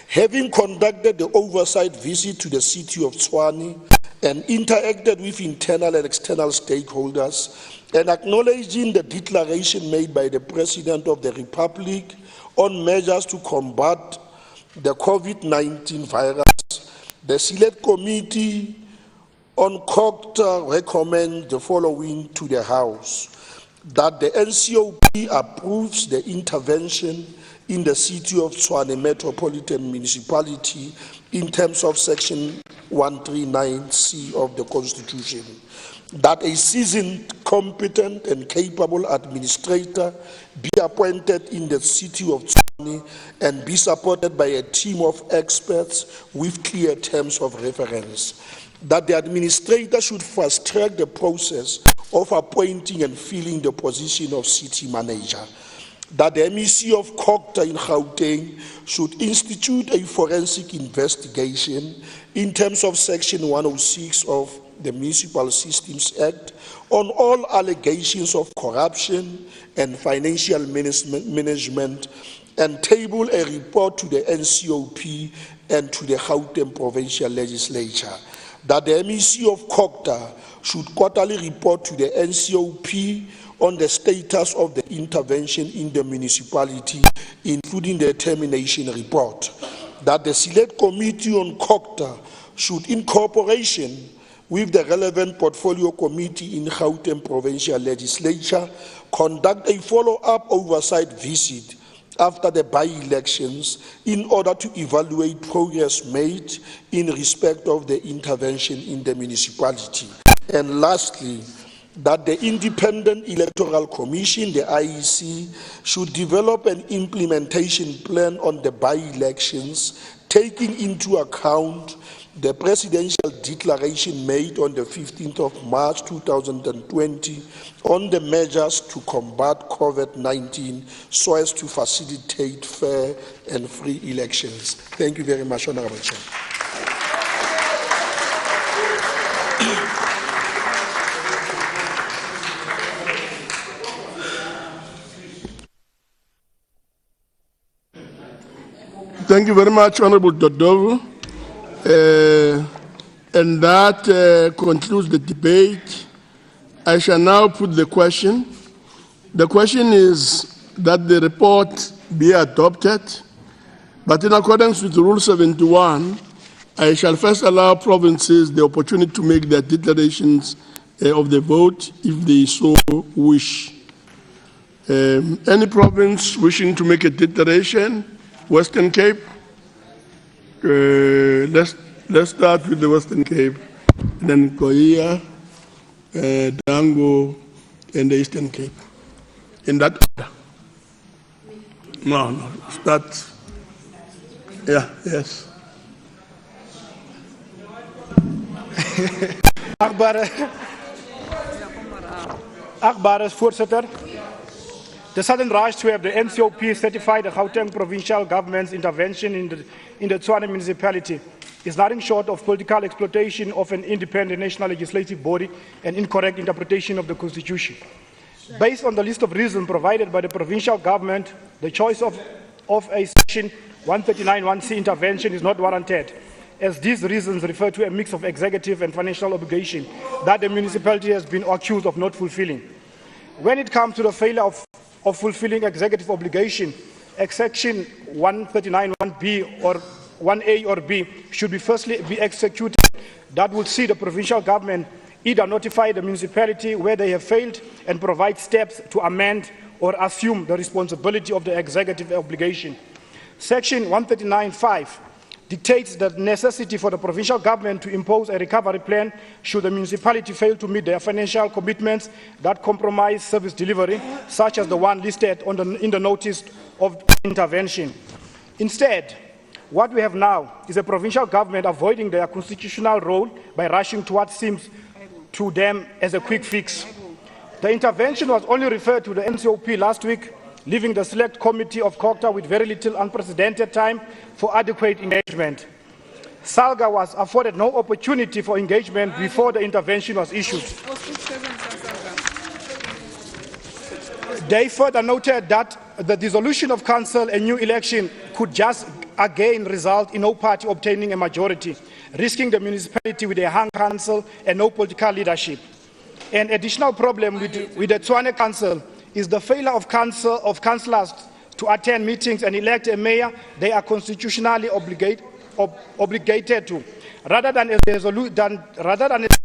Having conducted the oversight visit to the city of Tshwane and interacted with internal and external stakeholders, and acknowledging the declaration made by the President of the Republic on measures to combat the COVID-19 virus, the Select Committee on COCTA recommends the following to the House: that the NCOP approves the intervention in the city of Tshwane Metropolitan Municipality in terms of Section 139C of the Constitution, that a seasoned, competent and capable administrator be appointed in the city of Tshwane and be supported by a team of experts with clear terms of reference, that the administrator should fast-track the process of appointing and filling the position of city manager, that the MEC of COCTA in Gauteng should institute a forensic investigation in terms of Section 106 of the Municipal Systems Act on all allegations of corruption and financial management, and table a report to the NCOP and to the Gauteng Provincial Legislature, that the MEC of COCTA should quarterly report to the NCOP on the status of the intervention in the municipality, including the termination report, that the Select Committee on COCTA should, in cooperation with the relevant portfolio committee in Gauteng Provincial Legislature, conduct a follow-up oversight visit after the by-elections in order to evaluate progress made in respect of the intervention in the municipality. And lastly, that the Independent Electoral Commission, the IEC, should develop an implementation plan on the by-elections, taking into account the presidential declaration made on the 15th of March 2020 on the measures to combat COVID-19 so as to facilitate fair and free elections. Thank you very much, Honorable Chair. Thank you very much, Honorable Dodovo. And that concludes the debate. I shall now put the question. The question is that the report be adopted, but in accordance with Rule 71, I shall first allow provinces the opportunity to make their declarations of the vote if they so wish. Any province wishing to make a declaration? Western Cape. Let's start with the Western Cape, then Korea, Dango, and the Eastern Cape. In that order. No, start. Yeah, yes. Achtbare voorzitter, The sudden rush to have the NCOP certify the Gauteng Provincial Government's intervention in the Tshwane Municipality is nothing short of political exploitation of an independent national legislative body and incorrect interpretation of the Constitution. Based on the list of reasons provided by the provincial government, the choice of a Section 139(1)(c) intervention is not warranted, as these reasons refer to a mix of executive and financial obligation that the municipality has been accused of not fulfilling. When it comes to the failure of fulfilling executive obligation, Section 139(1)(b) or 1A or B should firstly be executed. That would see the provincial government either notify the municipality where they have failed and provide steps to amend or assume the responsibility of the executive obligation. Section 139(5) dictates the necessity for the provincial government to impose a recovery plan should the municipality fail to meet their financial commitments that compromise service delivery, such as the one listed in the notice of intervention. Instead, what we have now is a provincial government avoiding their constitutional role by rushing to what seems to them as a quick fix. The intervention was only referred to the NCOP last week, leaving the select committee of COGTA with very little unprecedented time for adequate engagement. Salga was afforded no opportunity for engagement before the intervention was issued. They further noted that the dissolution of council and new election could just again result in no party obtaining a majority, risking the municipality with a hung council and no political leadership. An additional problem with the Tshwane Council is the failure of councillors to attend meetings and elect a mayor they are constitutionally obligated to, rather than a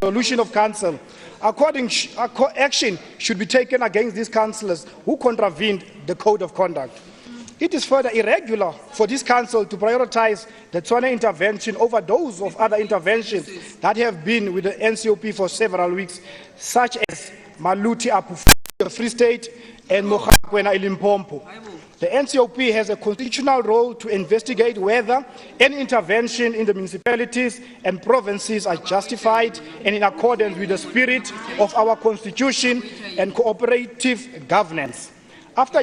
resolution of council. Action should be taken against these councillors who contravened the code of conduct. It is further irregular for this council to prioritize the Tshwane intervention over those of other interventions that have been with the NCOP for several weeks, such as Maluti Apu, the Free State, and Mohakwena Ilimpompo. The NCOP has a constitutional role to investigate whether any intervention in the municipalities and provinces are justified and in accordance with the spirit of our constitution and cooperative governance. After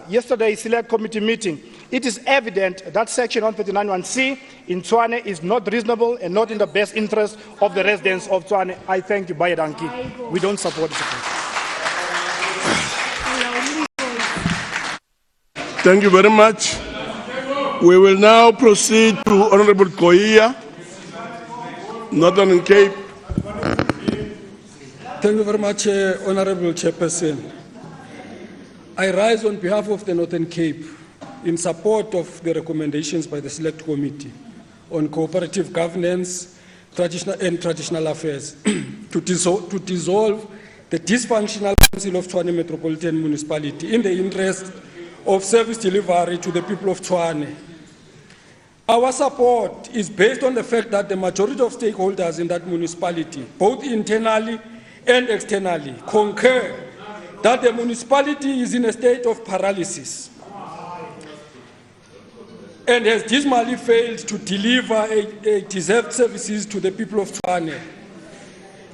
yesterday's select committee meeting, it is evident that Section 139(1)(c) in Tshwane is not reasonable and not in the best interest of the residents of Tshwane. I thank you, Bayedanki. We don't support this. Thank you very much. We will now proceed to Honorable Koia, Northern Cape. Thank you very much, Honorable Chairperson. I rise on behalf of the Northern Cape in support of the recommendations by the Select Committee on Cooperative Governance and Traditional Affairs to dissolve the dysfunctional Council of Tshwane Metropolitan Municipality in the interest of service delivery to the people of Tshwane. Our support is based on the fact that the majority of stakeholders in that municipality, both internally and externally, concur that the municipality is in a state of paralysis and has dismally failed to deliver a deserved services to the people of Tshwane.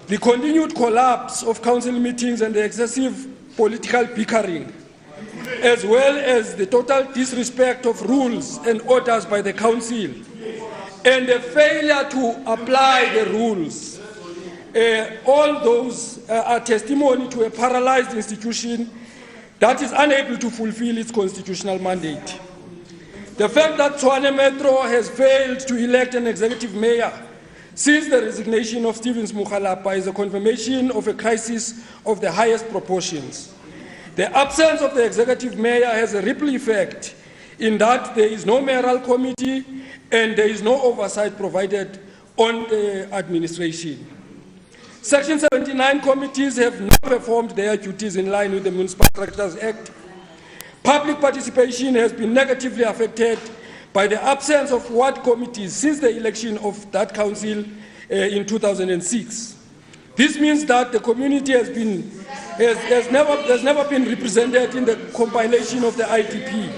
The continued collapse of council meetings and the excessive political bickering, as well as the total disrespect of rules and orders by the council, and the failure to apply the rules, all those are testimony to a paralyzed institution that is unable to fulfill its constitutional mandate. The fact that Tshwane Metro has failed to elect an executive mayor since the resignation of Stevens Mukhalapa is a confirmation of a crisis of the highest proportions. The absence of the executive mayor has a ripple effect in that there is no mayoral committee and there is no oversight provided on the administration. Section 79 committees have not performed their duties in line with the Municipal Structures Act. Public participation has been negatively affected by the absence of ward committees since the election of that council in 2006. This means that the community has never been represented in the compilation of the IDP.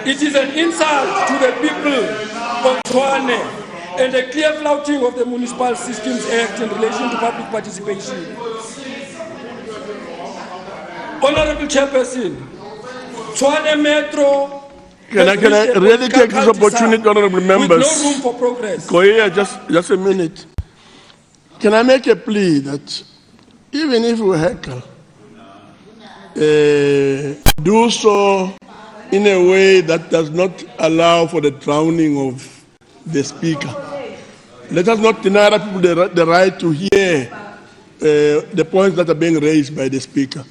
It is an insult to the people of Tshwane and a clear flouting of the Municipal Systems Act in relation to public participation. Honorable Chairperson, Tshwane Metro Can I really take this opportunity, honorable members? with no room for progress. Go here, just a minute. Can I make a plea that even if we heckle, do so in a way that does not allow for the drowning of the speaker. Let us not deny other people the right to hear the points that are being raised by the speaker.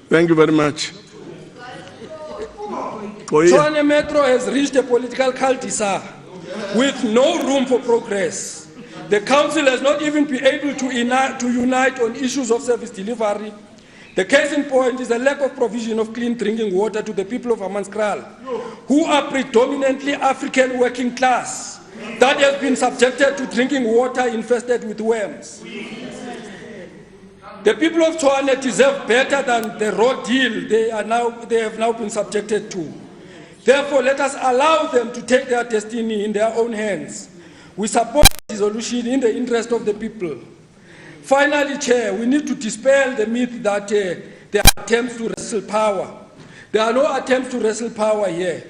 Thank you very much. Tshwane Metro has reached a political cul-de-sac with no room for progress. The council has not even been able to unite on issues of service delivery. The case in point is the lack of provision of clean drinking water to the people of Hammanskraal, who are predominantly African working class that has been subjected to drinking water infested with worms. The people of Tshwane deserve better than the raw deal they have now been subjected to. Therefore, let us allow them to take their destiny in their own hands. We support the resolution in the interest of the people. Finally, Chair, we need to dispel the myth that there are attempts to wrestle power. There are no attempts to wrestle power here.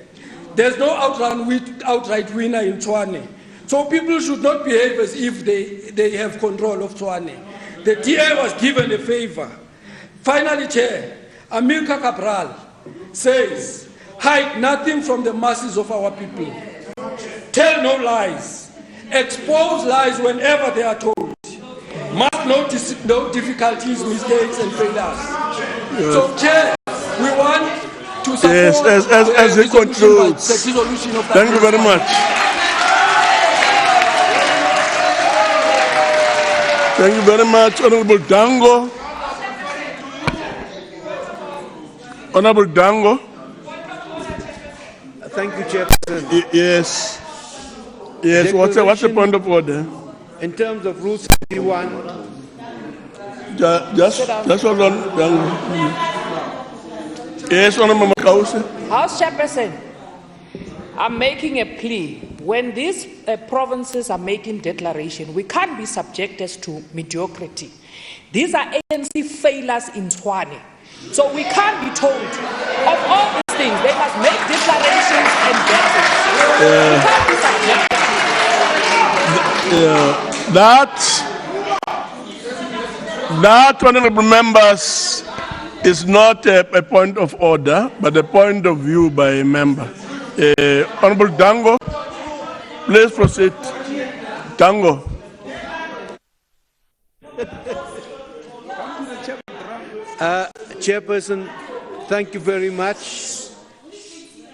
There's no outright winner in Tshwane. So people should not behave as if they have control of Tshwane. The DA was given a favor. Finally, Chair, Amilcar Cabral says, hide nothing from the masses of our people. Tell no lies. Expose lies whenever they are told. Mark no difficulties, mistakes, and failures. Yes. So, Chair, we want to support as it concludes. The resolution of that. Thank you very much. Thank you very much, Honorable Dango. Honorable Dango. Thank you, Chairperson. Yes. Yes. What's the point of order? In terms of Rule 71. Just hold on. Yes, Honorable Makause. House Chairperson, I'm making a plea. When these provinces are making declaration, we can't be subjected to mediocrity. These are ANC failures in Tshwane. So we can't be told of all these things. They must make declarations and get it. We can't be subjected to That, honorable members, is not a point of order, but a point of view by a member. Honorable Dango, please proceed. Dango. Chairperson, thank you very much.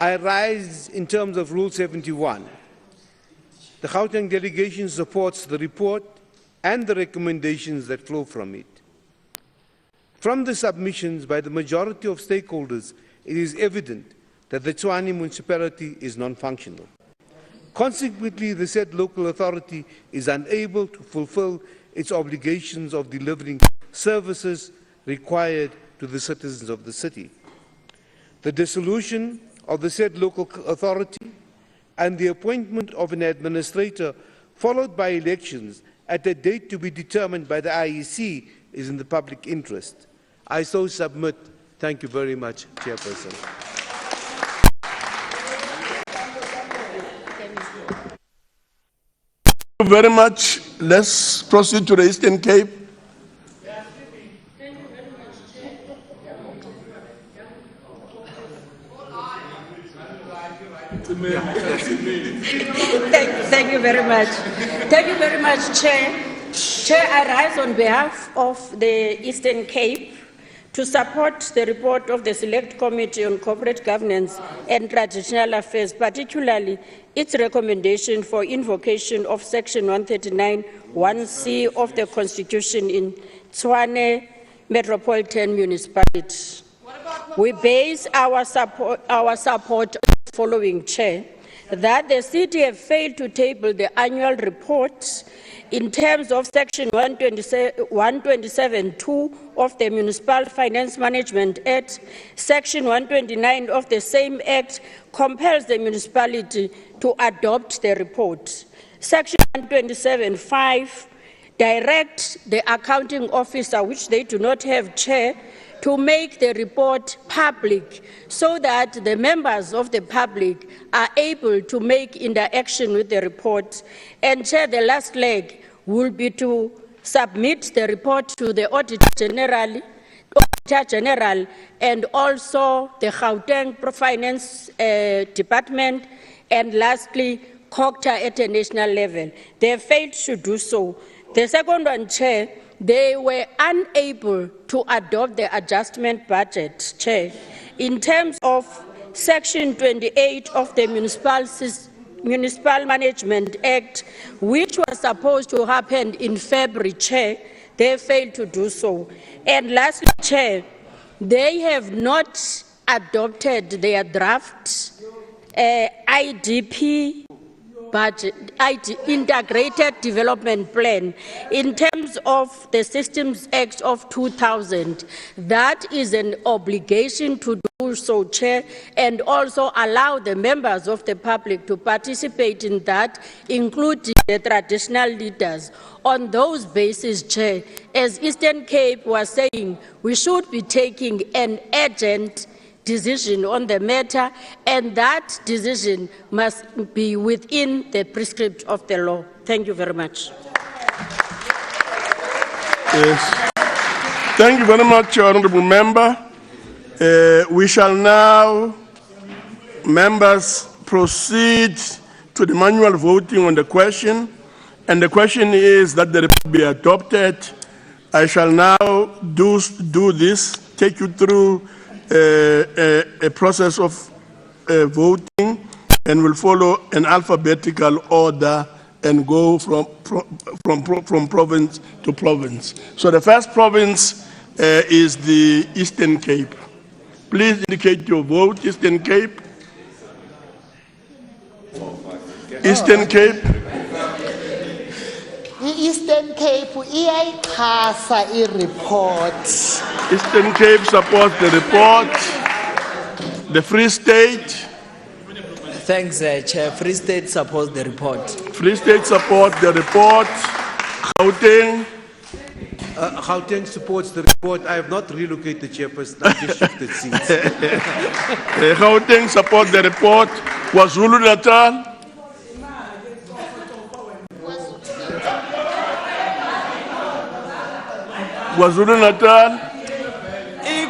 I rise in terms of Rule 71. The Gauteng delegation supports the report and the recommendations that flow from it. From the submissions by the majority of stakeholders, it is evident that the Tshwane municipality is non-functional. Consequently, the said local authority is unable to fulfill its obligations of delivering services required to the citizens of the city. The dissolution of the said local authority and the appointment of an administrator followed by elections at a date to be determined by the IEC is in the public interest. I so submit. Thank you very much, Chairperson. Thank you very much. Let's proceed to the Eastern Cape. Thank you very much. Thank you very much, Chair. Chair, I rise on behalf of the Eastern Cape to support the report of the Select Committee on Corporate Governance and Traditional Affairs, particularly its recommendation for invocation of Section 139(1)(c) of the Constitution in Tshwane Metropolitan Municipality. We base our support on the following, Chair: that the city have failed to table the annual report in terms of Section 127(2) of the Municipal Finance Management Act. Section 129 of the same Act compels the municipality to adopt the report. Section 127(5) directs the accounting officer, which they do not have, Chair, to make the report public so that the members of the public are able to make interaction with the report. And Chair, the last leg will be to submit the report to the Auditor General and also the Gauteng Finance Department, and lastly, COGTA at a national level. They have failed to do so. The second one, Chair, they were unable to adopt the adjustment budget, Chair, in terms of Section 28 of the Municipal Management Act, which was supposed to happen in February, Chair. They failed to do so. And lastly, Chair, they have not adopted their draft IDP budget, Integrated Development Plan, in terms of the Systems Act of 2000. That is an obligation to do so, Chair, and also allow the members of the public to participate in that, including the traditional leaders. On those bases, Chair, as Eastern Cape was saying, we should be taking an urgent decision on the matter, and that decision must be within the prescript of the law. Thank you very much. Yes. Thank you very much, Honourable Member. We shall now, members, proceed to the manual voting on the question, and the question is that the report be adopted. I shall now do this, take you through a process of voting, and will follow an alphabetical order and go from province to province. So the first province is the Eastern Cape. Please indicate your vote, Eastern Cape. Eastern Cape. Eastern Cape iyayixhasa i-report. Eastern Cape supports the report. The Free State. Thanks, Chair. Free State supports the report. Free State supports the report. Gauteng. Gauteng supports the report. I have not relocated, Chairperson. I just shifted seats. Gauteng supports the report. KwaZulu Natal. KwaZulu Natal.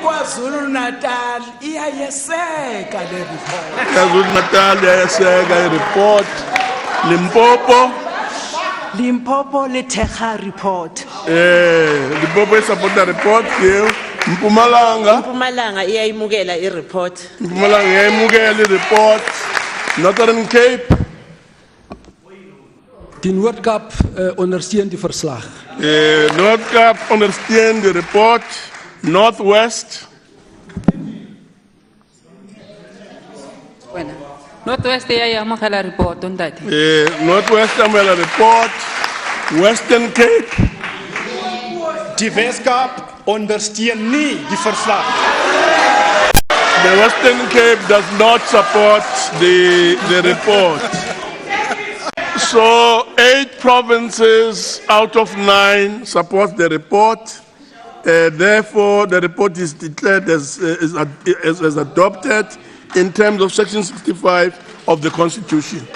KwaZulu Natal iyayeseka le report. KwaZulu Natal iyayeseka le report. Limpopo. Limpopo le thekga report. Limpopo support the report. Mpumalanga. Mpumalanga iyayimukela i-report. Mpumalanga iyayimukela i-report. Northern Cape. Die Noord-Kaap ondersteun die verslag. Noord-Kaap ondersteun the report. Northwest. Northwest iyayamukela report ontati. Northwest amukela report. Western Cape. Die Wes-Kaap ondersteun nie die verslag. The Western Cape does not support the report. So 8 provinces out of 9 support the report. Therefore, the report is declared as adopted in terms of Section 65 of the Constitution.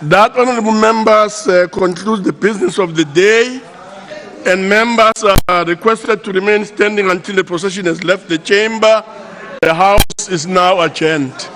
That, honourable members, concludes the business of the day, and members are requested to remain standing until the procession has left the chamber. The House is now adjourned.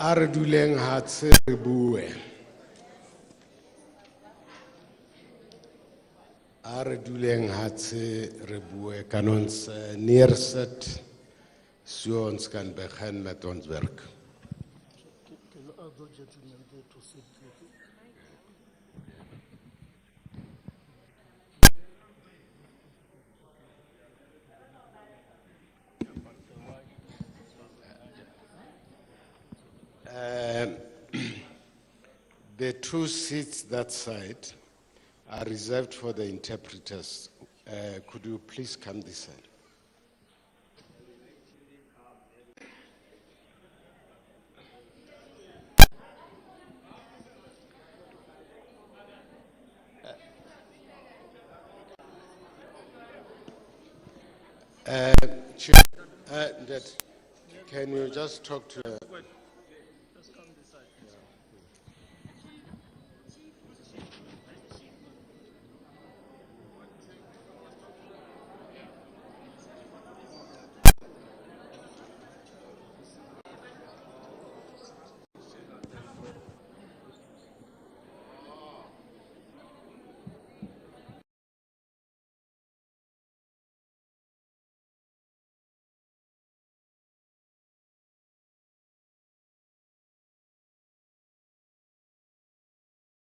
a re duleng hatshe re bue. A re duleng hatshe re bue kan ons neersit so ons kan begin met ons werk. The two seats that side are reserved for the interpreters. Could you please come this side? Chair, can you just talk to